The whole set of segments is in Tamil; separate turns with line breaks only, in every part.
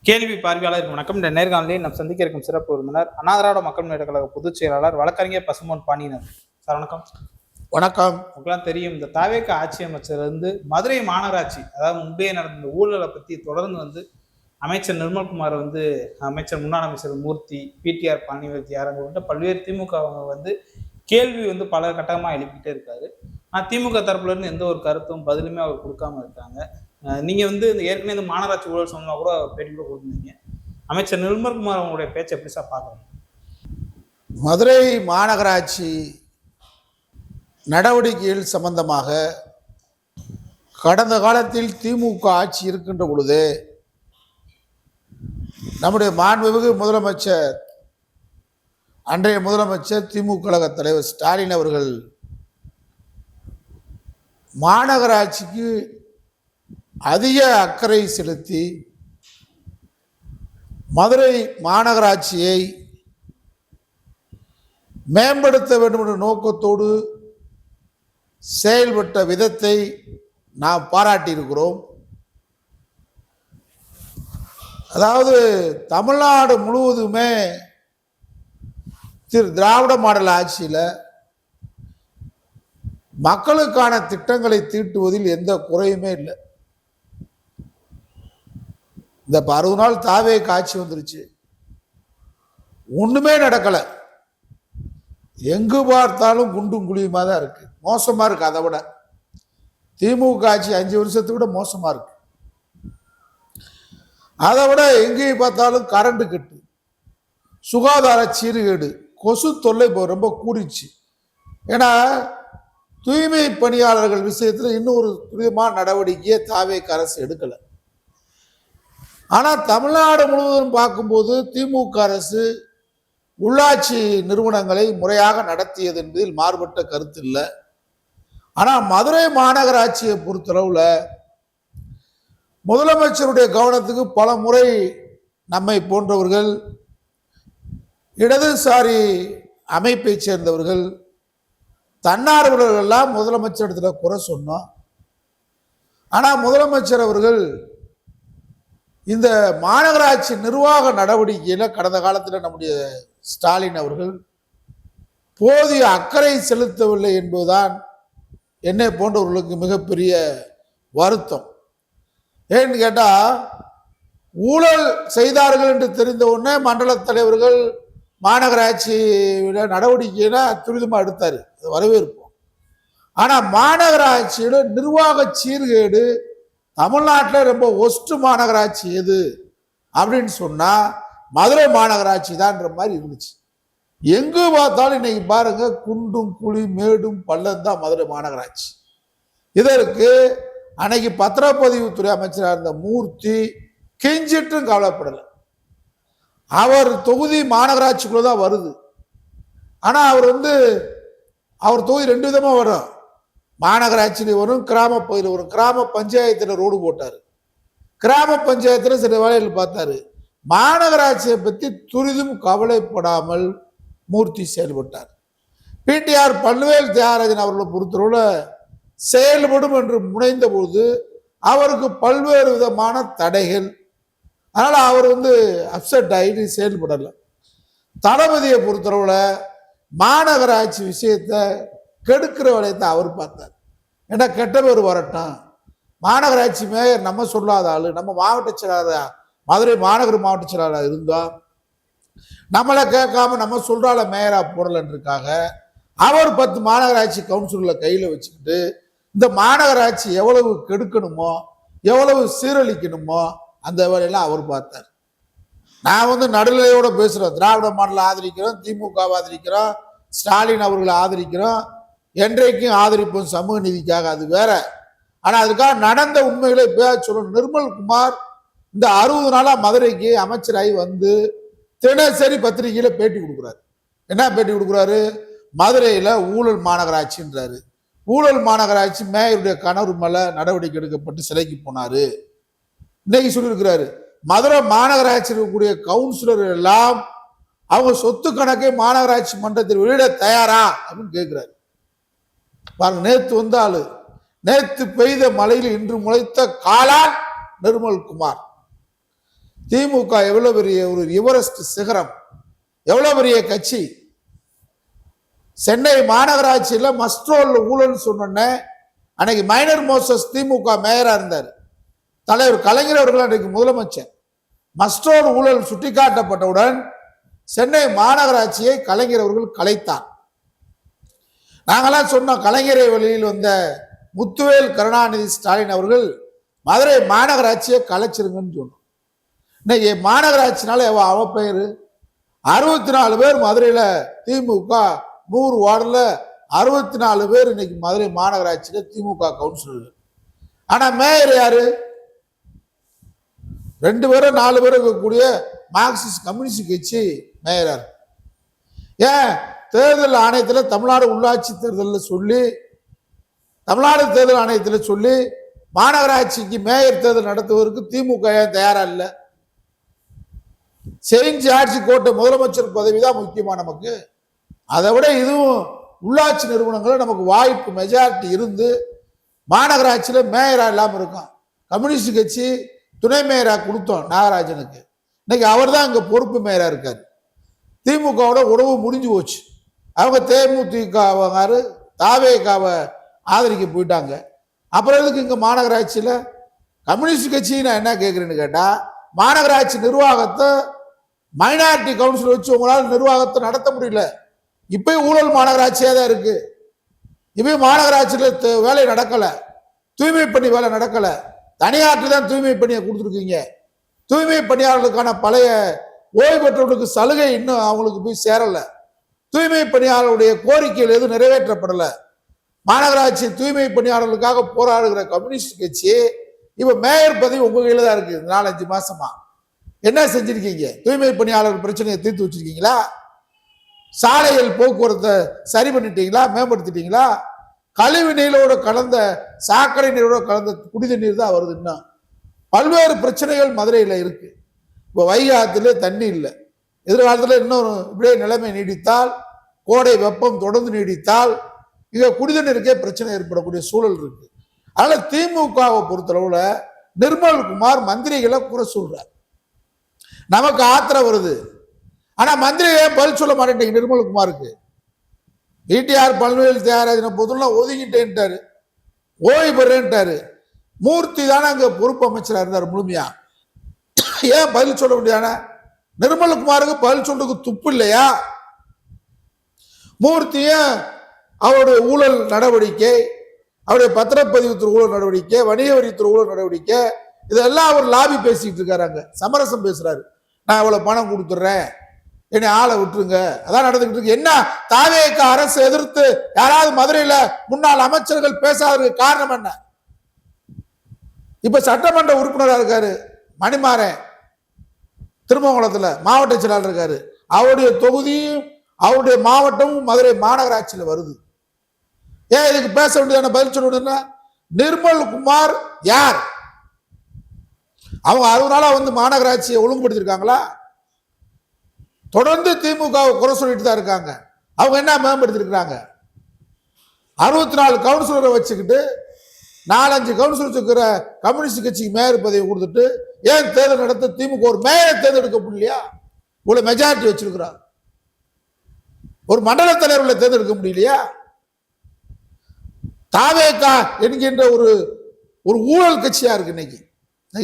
கேள்வி பார்வையாளர் வணக்கம். இந்த நேர்காணலில் நாம் சந்திக்க இருக்கும் சிறப்பு விருந்தினர் அண்ணா திராவிட மக்கள் முன்னேற்ற கழக பொதுச் செயலாளர் வழக்கறிஞர் பசும்பொன் பாண்டியன் சார். வணக்கம்.
வணக்கம்.
உங்களுக்குலாம் தெரியும், இந்த தாவேக ஆட்சி அமைச்சர் மதுரை மாநகராட்சி, அதாவது முன்பே நடந்த ஊழலை பத்தி தொடர்ந்து அமைச்சர் நிர்மல்குமார் அமைச்சர் முன்னாள் அமைச்சர் மூர்த்தி, பிடிஆர் பழனிவேல் உள்ளிட்ட பல்வேறு திமுக கேள்வி பல கட்டமா எழுப்பிட்டே இருக்காரு. திமுக தரப்புல இருந்து எந்த ஒரு கருத்தும் பதிலுமே அவர் கொடுக்காம இருக்காங்க. நீங்க ஏற்கனவே இந்த மாநகராட்சி ஊழல் சொன்னா கூட பேட்டி கூட கொடுத்துருந்தீங்க. அமைச்சர் நிர்மல்குமார் அவங்களுடைய பேச்சை எப்படி சார் பார்க்கணும்?
மதுரை மாநகராட்சி நடவடிக்கைகள் சம்பந்தமாக கடந்த காலத்தில் திமுக ஆட்சி இருக்கின்ற பொழுது நம்முடைய மாண்புமிகு முதலமைச்சர், அன்றைய முதலமைச்சர் திமுக கழக தலைவர் ஸ்டாலின் அவர்கள் மாநகராட்சிக்கு அதிக அக்கறை செலுத்தி மதுரை மாநகராட்சியை மேம்படுத்த வேண்டும் என்ற நோக்கத்தோடு செயல்பட்ட விதத்தை நாம் பாராட்டியிருக்கிறோம். அதாவது தமிழ்நாடு முழுவதுமே திராவிட மாடல் ஆட்சியில் மக்களுக்கான திட்டங்களை தீட்டுவதில் எந்த குறையுமே இல்லை. இந்த 60 நாள் தாவே காட்சி வந்துருச்சு, ஒண்ணுமே நடக்கலை. எங்கு பார்த்தாலும் குண்டும் குழியுமா தான் இருக்கு. மோசமா இருக்கு. அதை விட திமுக ஆட்சி 5 வருஷத்தை விட மோசமா இருக்கு. அதை விட எங்கேயும் பார்த்தாலும் கரண்ட் கட்டு, சுகாதார சீர்கேடு, கொசு தொல்லை ரொம்ப கூடிச்சு. ஏன்னா தூய்மை பணியாளர்கள் விஷயத்துல இன்னும் ஒரு துரிதமான நடவடிக்கையை தாவேக அரசு எடுக்கல. ஆனா தமிழ்நாடு முழுவதும் பார்க்கும்போது திமுக அரசு உள்ளாட்சி நிறுவனங்களை முறையாக நடத்தியது என்பதில் மாறுபட்ட கருத்து இல்லை. ஆனா மதுரை மாநகராட்சியை பொறுத்தளவுல முதலமைச்சருடைய கவனத்துக்கு பல முறை நம்மை போன்றவர்கள், இடதுசாரி அமைப்பை சேர்ந்தவர்கள், தன்னார்வலர்கள் எல்லாம் முதலமைச்சர் இடத்துல குறை சொன்னோம். ஆனா முதலமைச்சர் அவர்கள் இந்த மாநகராட்சி நிர்வாக நடவடிக்கையில கடந்த காலத்தில் நம்முடைய ஸ்டாலின் அவர்கள் போதிய அக்கறை செலுத்தவில்லை என்பதுதான் என்னை போன்றவர்களுக்கு மிகப்பெரிய வருத்தம். ஏன்னு கேட்டா, ஊழல் செய்தார்கள் என்று தெரிந்த உடனே மண்டல தலைவர்கள் மாநகராட்சி நடவடிக்கையில துரிதமாக எடுத்தாரு, அது வரவேற்போம். ஆனா மாநகராட்சியோட நிர்வாக சீர்கேடு தமிழ்நாட்டில் ரொம்ப ஒஸ்ட் மாநகராட்சி எது அப்படின்னு சொன்னா மதுரை மாநகராட்சி தான்ற மாதிரி இருந்துச்சு. எங்கு பார்த்தாலும் இன்னைக்கு பாருங்க, குண்டும் குழி மேடும் பள்ளம் தான் மதுரை மாநகராட்சி. இதற்கு அன்னைக்கு பத்திரப்பதிவுத்துறை அமைச்சராக இருந்த மூர்த்தி கெஞ்சிட்டும் கவலைப்படலை. அவர் தொகுதி மாநகராட்சிக்குள்ள தான் வருது. ஆனா அவர் தொகுதி 2 விதமா வரும். மாநகராட்சியில வரும், கிராம பகுதியில் வரும். கிராம பஞ்சாயத்துல ரோடு போட்டாரு, கிராம பஞ்சாயத்துல சில வேலைகள் பார்த்தாரு. மாநகராட்சியை பத்தி துரிதும் கவலைப்படாமல் மூர்த்தி செயல்பட்டார். பிடிஆர் பழனிவேல் தியாகராஜன் அவர்களை பொறுத்தவரை செயல்படும் என்று முனைந்த போது அவருக்கு பல்வேறு விதமான தடைகள், அதனால அவர் அப்செட் ஆகிட்டு செயல்படலை. தளபதியை பொறுத்தளவுல மாநகராட்சி விஷயத்தை கெடுக்கிற வேலையத்தை அவர் பார்த்தார். ஏன்னா கெட்ட பேர் வரட்டும், மாநகராட்சி மேயர் நம்ம சொல்லாத ஆளு, நம்ம மாவட்ட செயலாளர், மதுரை மாநகர மாவட்ட செயலாளர் இருந்தோம், நம்மளை கேட்காம நம்ம சொல்றால மேயரா போடலன்றதுக்காக அவர் 10 மாநகராட்சி கவுன்சிலர்களை கையில வச்சுக்கிட்டு இந்த மாநகராட்சி எவ்வளவு கெடுக்கணுமோ, எவ்வளவு சீரழிக்கணுமோ அந்த வேலையெல்லாம் அவர் பார்த்தார். நான் நடுநிலையோட பேசுறோம். திராவிட மாடல் ஆதரிக்கிறோம், திமுக ஆதரிக்கிறோம், ஸ்டாலின் அவர்களை ஆதரிக்கிறோம், என்றைக்கும் ஆதரிப்போம் சமூக நீதிக்காக, அது வேற. ஆனா அதுக்காக நடந்த உண்மைகளை சொல்லணும். நிர்மல்குமார் இந்த 60 நாளா மதுரைக்கு அமைச்சராகி தினசரி பத்திரிகையில பேட்டி கொடுக்குறாரு. என்ன பேட்டி கொடுக்குறாரு? மதுரையில ஊழல் மாநகராட்சின்றாரு. ஊழல் மாநகராட்சி மேயருடைய கணவர் மேல நடவடிக்கை எடுக்கப்பட்டு சிலைக்கு போனாரு. இன்னைக்கு சொல்லியிருக்கிறாரு, மதுரை மாநகராட்சி இருக்கக்கூடிய கவுன்சிலர் எல்லாம் அவங்க சொத்து கணக்கை மாநகராட்சி மன்றத்தில் வெளியிட தயாரா அப்படின்னு கேட்கிறாரு. பாருங்க, நேத்து ஆளு, நேத்து பெய்த மழையில் இன்று முளைத்த காளான் நிர்மல்குமார். திமுக எவ்வளவு பெரிய ஒரு எவரெஸ்ட் சிகரம், எவ்வளவு பெரிய கட்சி. சென்னை மாநகராட்சியில் மஸ்ட்ரோல் ஊழல் சொன்ன அன்னைக்கு மைனர் மோசஸ் திமுக மேயரா இருந்தார். தலைவர் கலைஞர் அவர்கள் அன்றைக்கு முதலமைச்சர். மஸ்ட்ரோல் ஊழல் சுட்டிக்காட்டப்பட்டவுடன் சென்னை மாநகராட்சியை கலைஞர் அவர்கள் கலைத்தார். நாங்களாம் சொன்னோம், கலைஞரை வழியில் வந்த முத்துவேல் கருணாநிதி ஸ்டாலின் அவர்கள் மதுரை மாநகராட்சியை கலைச்சிருங்கன்னு சொன்னோம். இன்னைக்கு மாநகராட்சினால அவ பெயர் 64 பேர் மதுரையில் திமுக 100 வார்டில் 64 பேர் இன்னைக்கு மதுரை மாநகராட்சியில் திமுக கவுன்சிலர். ஆனா மேயர் யாரு? 2 பேரும் 4 பேரும் இருக்கக்கூடிய மார்க்சிஸ்ட் கம்யூனிஸ்ட் கட்சி மேயர். ஏன் தேர்தல் ஆணையத்தில் தமிழ்நாடு உள்ளாட்சி தேர்தலில் சொல்லி, தமிழ்நாடு தேர்தல் ஆணையத்தில் சொல்லி மாநகராட்சிக்கு மேயர் தேர்தல் நடத்துவதற்கு திமுக ஏன் தயாரா இல்லை? செஞ்சு ஆட்சி கோட்டை முதலமைச்சர் பதவி தான் முக்கியமா நமக்கு. அதை விட இதுவும் உள்ளாட்சி நிறுவனங்கள் நமக்கு வாய்ப்பு மெஜாரிட்டி இருந்து மாநகராட்சியில் மேயரா இல்லாமல் இருக்கும். கம்யூனிஸ்ட் கட்சி துணை மேயரா கொடுத்தோம் நாகராஜனுக்கு. இன்னைக்கு அவர் தான் இங்க பொறுப்பு மேயரா இருக்காரு. திமுகவோட உறவு முடிஞ்சு போச்சு. அவங்க தேமுதிக தாவேகாவை ஆதரிக்க போயிட்டாங்க. அப்புறம் எதுக்கு இங்க மாநகராட்சியில் கம்யூனிஸ்ட் கட்சி நான் என்ன கேட்குறேன்னு கேட்டா, மாநகராட்சி நிர்வாகத்தை மைனாரிட்டி கவுன்சில் வச்சு உங்களால் நிர்வாகத்தை நடத்த முடியல. இப்பயும் ஊழல் மாநகராட்சியாக தான் இருக்கு. இப்பயும் மாநகராட்சியில் வேலை நடக்கல, தூய்மை பணி வேலை நடக்கல. தனியாற்றில் தான் தூய்மை பணியை கொடுத்துருக்கீங்க. தூய்மை பணியாளர்களுக்கான பழைய ஓய்வு பெற்றவர்களுக்கு சலுகை இன்னும் அவங்களுக்கு போய் சேரல. தூய்மை பணியாளர்களுடைய கோரிக்கைகள் எதுவும் நிறைவேற்றப்படல. மாநகராட்சி தூய்மை பணியாளர்களுக்காக போராடுகிற கம்யூனிஸ்ட் கட்சி இப்ப மேயர் பதவி உங்க கையில தான் இருக்கு. 4-5 மாசமா என்ன செஞ்சிருக்கீங்க? தூய்மை பணியாளர் பிரச்சனையை தீர்த்து வச்சிருக்கீங்களா? சாலைகள் போக்குவரத்தை சரி பண்ணிட்டீங்களா? மேம்படுத்திட்டீங்களா? கழிவு நீரோட கலந்த சாக்கடை நீரோட கலந்த குடித நீர் தான் வருது. இன்னும் பல்வேறு பிரச்சனைகள் மதுரையில் இருக்கு. இப்போ வைகை ஆற்றிலே தண்ணி இல்லை. எதிர்காலத்தில் இன்னொரு இப்படியே நிலைமை நீடித்தால், கோடை வெப்பம் தொடர்ந்து நீடித்தால் இங்க குடித நீருக்கே பிரச்சனை ஏற்படக்கூடிய சூழல் இருக்கு. அதனால திமுகவை பொறுத்தளவுல நிர்மல்குமார் மந்திரிகளை குறை சொல்றார். நமக்கு ஆத்திரம் வருது. ஆனா மந்திரி ஏன் பதில் சொல்ல மாட்டேங்க நிர்மல்குமாருக்கு? ஈடிஆர் பல்வேல் தியாகராஜனை பொதுலாம் ஒதுங்கிட்டேன்ட்டாரு, ஓய்வு பெறேன்ட்டாரு. மூர்த்தி தானே அங்க பொறுப்பு அமைச்சராக இருந்தார் முழுமையா. ஏன் பதில் சொல்ல முடியாத? நிர்மல்குமாருக்கு பதில் சொல்றதுக்கு துப்பு இல்லையா? மூர்த்தியும் அவருடைய ஊழல் நடவடிக்கை, அவருடைய பத்திரப்பதிவுத்துறை ஊழல் நடவடிக்கை, வணிக வரித்துறை ஊழல் நடவடிக்கை, இதெல்லாம் அவர் லாபி பேசிட்டு இருக்காரு. சமரசம் பேசுறாரு. நான் இவ்வளவு பணம் கொடுத்துட்றேன், என்னை ஆளை விட்டுருங்க. அதான் நடந்துகிட்டு இருக்கு. என்ன தாவேக அரசு எதிர்த்து யாராவது மதுரையில முன்னாள் அமைச்சர்கள் பேசாததுக்கு காரணம் என்ன? இப்ப சட்டமன்ற உறுப்பினராக இருக்காரு மணிமாறன், திருமங்கலத்துல மாவட்ட செயலாளர் இருக்காரு. அவருடைய தொகுதியும் அவருடைய மாவட்டமும் மதுரை மாநகராட்சியில் வருது. ஏன் இதுக்கு பேச வேண்டியதான? பதில் சொல்ல. நிர்மல்குமார் யார்? அவங்க 60 நாளா வந்து மாநகராட்சியை ஒழுங்குபடுத்திருக்காங்களா? தொடர்ந்து திமுக குறை சொல்லிட்டு தான் இருக்காங்க. அவங்க என்ன மேம்படுத்திருக்கிறாங்க? 64 கவுன்சிலரை வச்சுக்கிட்டு 4-5 கவுன்சிலர் இருக்கிற கம்யூனிஸ்ட் கட்சிக்கு மேயர் பதவி கொடுத்துட்டு ஏன் தேர்தல் நடத்த திமுக ஒரு மேயரை தேர்ந்தெடுக்க முடியலையா? இவ்வளவு மெஜாரிட்டி வச்சிருக்கிறார். ஒரு மண்டல தலைவர்களை தேர்ந்தெடுக்க முடியலையா? தாவேகா என்கின்ற ஒரு ஊழல் கட்சியா இருக்கு. இன்னைக்கு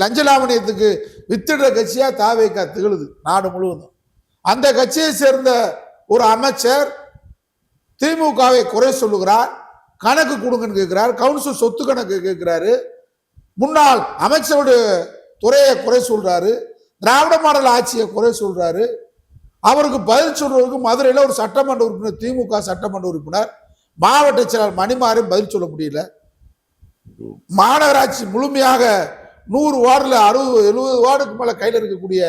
லஞ்ச லாவணியத்துக்கு வித்திடுற கட்சியா தாவேகா திகழுது நாடு முழுவதும். அந்த கட்சியை சேர்ந்த ஒரு அமைச்சர் திமுகவை குறை சொல்லுகிறார், கணக்கு கொடுங்கன்னு கேட்கிறார், கவுன்சில் சொத்து கணக்கு கேட்கிறாரு, முன்னாள் அமைச்சருடைய துறையை குறை சொல்றாரு, திராவிட மாடல் ஆட்சியை குறை சொல்றாரு. அவருக்கு பதில் சொல்றதுக்கு மதுரையில் ஒரு சட்டமன்ற உறுப்பினர், திமுக சட்டமன்ற உறுப்பினர், மாவட்ட செயலாளர் மணிமாறன் பதில் சொல்ல முடியல. மாநகராட்சி முழுமையாக 100 வார்டில் 60-70 வார்டுக்கு மேல கையில் இருக்கக்கூடிய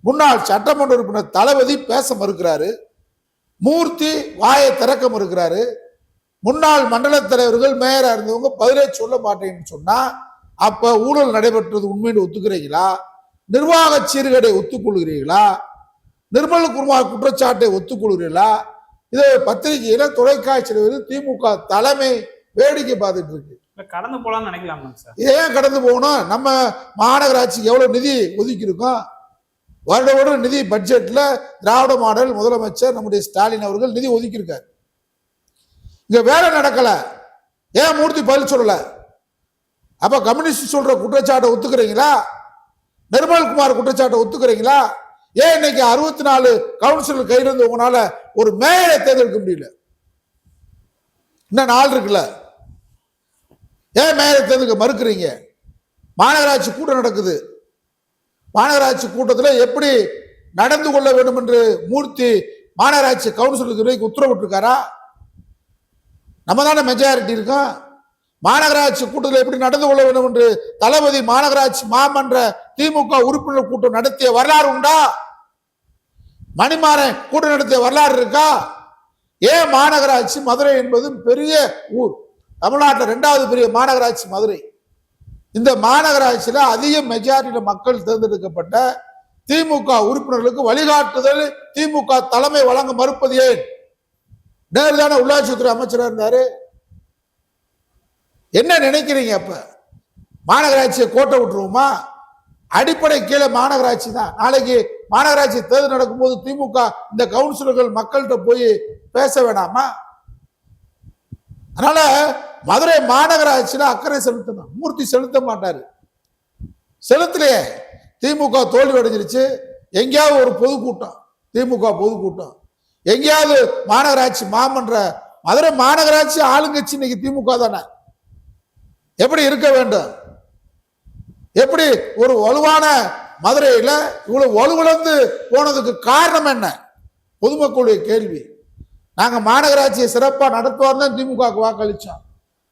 முன்னாள் சட்டமன்ற உறுப்பினர் தளபதி பேச மறுக்கிறாரு. மூர்த்தி வாயை திறக்க மறுக்கிறாரு. முன்னாள் மண்டல தலைவர்கள் மேயரா இருந்தவங்க பதிலே சொல்ல மாட்டேன்னு சொன்னா அப்ப ஊழல் நடைபெற்றது உண்மைன்னு ஒத்துக்கிறீங்களா? நிர்வாக சீர்கேடை ஒத்துக்கொள்கிறீர்களா? நிர்மல்குமார் குற்றச்சாட்டை ஒத்துக்கொள்கிறீர்களா? இதை பத்திரிகையில தொலைக்காட்சியில் திமுக தலைமை வேடிக்கை பார்த்துட்டு இருக்கு.
கடந்து போலாம்னு நினைக்கலாம் சார்.
ஏன் கடந்து போகணும்? நம்ம மாநகராட்சிக்கு எவ்வளவு நிதி ஒதுக்கி இருக்கோம்? வருட வருடம் நிதி பட்ஜெட்ல திராவிட மாடல் முதலமைச்சர் நம்முடைய ஸ்டாலின் அவர்கள் நிதி ஒதுக்கியிருக்காரு. இங்க வேலை நடக்கல, ஏன் மூர்த்தி பதில் சொல்லல? அப்ப கம்யூனிஸ்ட் சொல்ற குற்றச்சாட்டை ஒத்துக்கிறீங்களா? நிர்மல்குமார் குற்றச்சாட்டை ஒத்துக்கிறீங்களா? ஏன் இன்னைக்கு 64 கவுன்சிலர் கையில இருந்து உங்களால ஒரு மேயரை தேர்ந்தெடுக்க முடியல? இன்னும் நாள் இருக்குல்ல, ஏன் மேயரை தேர்ந்தெடுக்க மறுக்கிறீங்க? மாநகராட்சி கூட்டம் நடக்குது, மாநகராட்சி கூட்டத்தில் எப்படி நடந்து கொள்ள வேண்டும் என்று மூர்த்தி மாநகராட்சி கவுன்சிலருக்கு உத்தரவிட்டிருக்காரா? நம்ம தானே மெஜாரிட்டி இருக்கோம். மாநகராட்சி கூட்டத்தில் எப்படி நடந்து கொள்ள வேண்டும் என்று தளபதி மாநகராட்சி மாமன்ற திமுக உறுப்பினர் கூட்டம் நடத்திய வரலாறு உண்டா? மணிமாறன் கூட்டம் நடத்திய வரலாறு இருக்கா? ஏன் மாநகராட்சி மதுரை என்பது பெரிய ஊர், தமிழ்நாட்டில் 2வது பெரிய மாநகராட்சி மதுரை. இந்த மாநகராட்சியில அதிக மெஜாரிட்டியில மக்கள் தேர்ந்தெடுக்கப்பட்ட திமுக உறுப்பினர்களுக்கு வழிகாட்டுதல் திமுக தலைமை வழங்க மறுப்பது ஏன்? நேரு தானே உள்ளாட்சித்துறை அமைச்சராக இருந்தாரு. என்ன நினைக்கிறீங்க? அப்ப மாநகராட்சியை கோட்டை விட்டுருவோமா? அடிப்படை கீழே மாநகராட்சி தான். நாளைக்கு மாநகராட்சி தேர்தல் நடக்கும்போது திமுக இந்த கவுன்சிலர்கள் மக்கள்கிட்ட போய் பேச வேணாமா? அதனால மதுரை மாநகராட்சியில அக்கறை செலுத்தணும். மூர்த்தி செலுத்த மாட்டாரு, செலுத்தலையே. திமுக தோல்வி அடைஞ்சிருச்சு. எங்கேயாவது ஒரு பொதுக்கூட்டம், திமுக பொதுக்கூட்டம், எங்கேயாவது மாநகராட்சி மாமன்ற, மதுரை மாநகராட்சி ஆளுங்கட்சி இன்னைக்கு திமுக தானே. எப்படி இருக்க வேண்டும்? எப்படி ஒரு வலுவான மதுரையில இவ்வளவு வலுவிழந்து போனதுக்கு காரணம் என்ன? பொதுமக்களுடைய கேள்வி. நாங்க மாநகராட்சியை சிறப்பா நடத்துவார் தான் திமுக வாக்களிச்சோம்,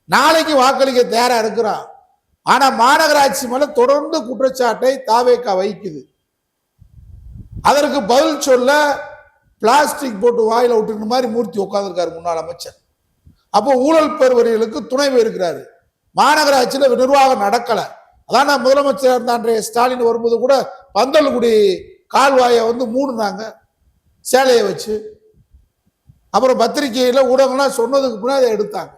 நாளைக்கு வாக்களிக்க தயாரா இருக்கிறோம். ஆனா மாநகராட்சி மேல தொடர்ந்து குற்றச்சாட்டை தாவேக வைக்குது. அதற்கு பதில் சொல்ல பிளாஸ்டிக் போட்டு வாயில விட்டுற மாதிரி மூர்த்தி உட்கார்ந்துருக்காரு முன்னாள் அமைச்சர். அப்போ ஊழல் பெறுவர்களுக்கு துணை போயிருக்கிறாரு. மாநகராட்சியில நிர்வாகம் நடக்கல. அதான் முதலமைச்சர் இருந்த அன்றைய ஸ்டாலின் வரும்போது கூட பந்தல்குடி கால்வாயை மூடுனாங்க சேலையை வச்சு. அப்புறம் பத்திரிகையில ஊடகம்லாம் சொன்னதுக்கு முன்னாடி அதை எடுத்தாங்க.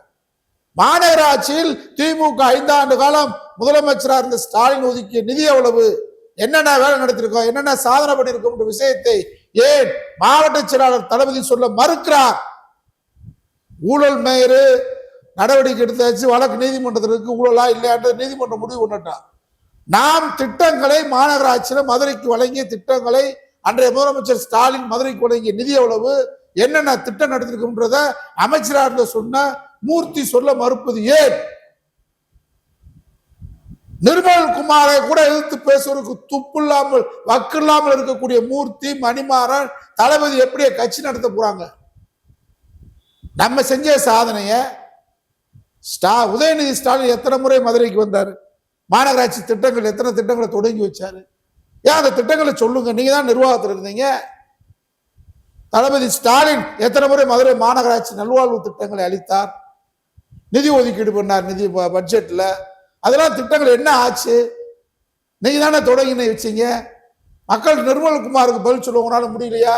மாநகராட்சியில் திமுக 5 ஆண்டு காலம் முதலமைச்சராக இருந்த ஸ்டாலின் ஒதுக்கிய நிதி எவ்வளவு, என்னென்ன வேலை நடத்திருக்கோம், என்னென்ன சாதனை பண்ணியிருக்கோம் என்ற விஷயத்தை ஏன் மாவட்ட செயலாளர் தளபதி சொல்ல மறுக்கிறார்? ஊழல் மேயரு நடவடிக்கை எடுத்தாச்சு, வழக்கு நீதிமன்றத்திற்கு ஊழலா இல்லையான்ற நீதிமன்றம் முடிவு பண்ணிட்டான். நாம் திட்டங்களை மாநகராட்சியில மதுரைக்கு வழங்கிய திட்டங்களை அன்றைய முதலமைச்சர் ஸ்டாலின் மதுரைக்கு வழங்கிய நிதி எவ்வளவு, என்னென்ன திட்டம் நடத்திருக்கும்ன்றத அமைச்சராக சொன்ன மூர்த்தி சொல்ல மறுப்பது ஏன்? நிர்மல்குமாரை கூட எதிர்த்து பேசுவதற்கு துப்பு இல்லாமல் வக்கு இல்லாமல் இருக்கக்கூடிய மூர்த்தி, மணிமாறன், தளபதி எப்படி கட்சி நடத்த போறாங்க? நம்ம செஞ்ச சாதனைய உதயநிதி ஸ்டாலின் எத்தனை முறை மதுரைக்கு வந்தாரு? மாநகராட்சி திட்டங்கள் எத்தனை திட்டங்களை தொடங்கி வச்சாரு? ஏன் அந்த திட்டங்களை சொல்லுங்க, நீங்க தான் நிர்வாகத்தில் இருந்தீங்க. தளபதி ஸ்டாலின் எத்தனை முறை மதுரை மாநகராட்சி நல்வாழ்வு திட்டங்களை அளித்தார், நிதி ஒதுக்கீடு பண்ணார் நிதி பட்ஜெட்ல. அதெல்லாம் திட்டங்கள் என்ன ஆச்சு? நீங்க தானே தொடங்கி வச்சீங்க. மக்கள் நிர்மல்குமாருக்கு பதில் சொல்லுவங்கனால முடியலையா?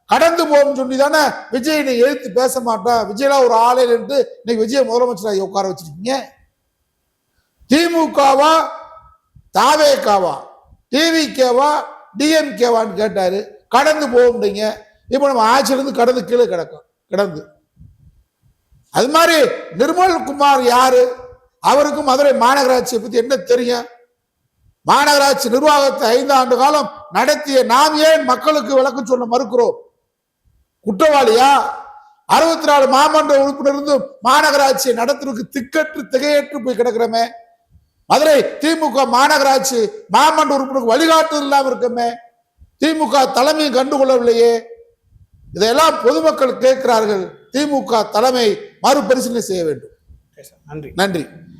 கடந்து போகும் சொல்லி தானே விஜய் நீ எழுத்து பேச மாட்டான், விஜயெல்லாம் ஒரு ஆளே என்று இன்னைக்கு விஜய் முதலமைச்சராக உட்கார வச்சிருக்கீங்க. திமுகவா தாவேகாவா டிவிகேவா டிஎம்கேவான்னு கேட்டாரு, கடந்து போகும்ங்க. இப்ப நம்ம ஆட்சியிலிருந்து கடந்து கீழே கிடந்து அது மாதிரி நிர்மல்குமார் யாரு? அவருக்கும் மதுரை மாநகராட்சியை பத்தி என்ன தெரியும்? மாநகராட்சி நிர்வாகத்தை 5 ஆண்டு காலம் நடத்திய நாம் ஏன் மக்களுக்கு விளக்கம் சொல்ல மறுக்கிறோம்? குற்றவாளியா? 64 மாமன்ற உறுப்பினர் இருந்து மாநகராட்சியை நடத்துறதுக்கு திக்கற்று திகையற்று போய் கிடக்கிறமே. மதுரை திமுக மாநகராட்சி மாமன்ற உறுப்பினருக்கு வழிகாட்டுதல் இல்லாம இருக்கமே. திமுக தலைமையும் கண்டுகொள்ளவில்லையே. இதையெல்லாம் பொதுமக்கள் கேட்கிறார்கள். திமுக தலைமை மறுபரிசீலனை செய்ய வேண்டும்.
நன்றி.
நன்றி.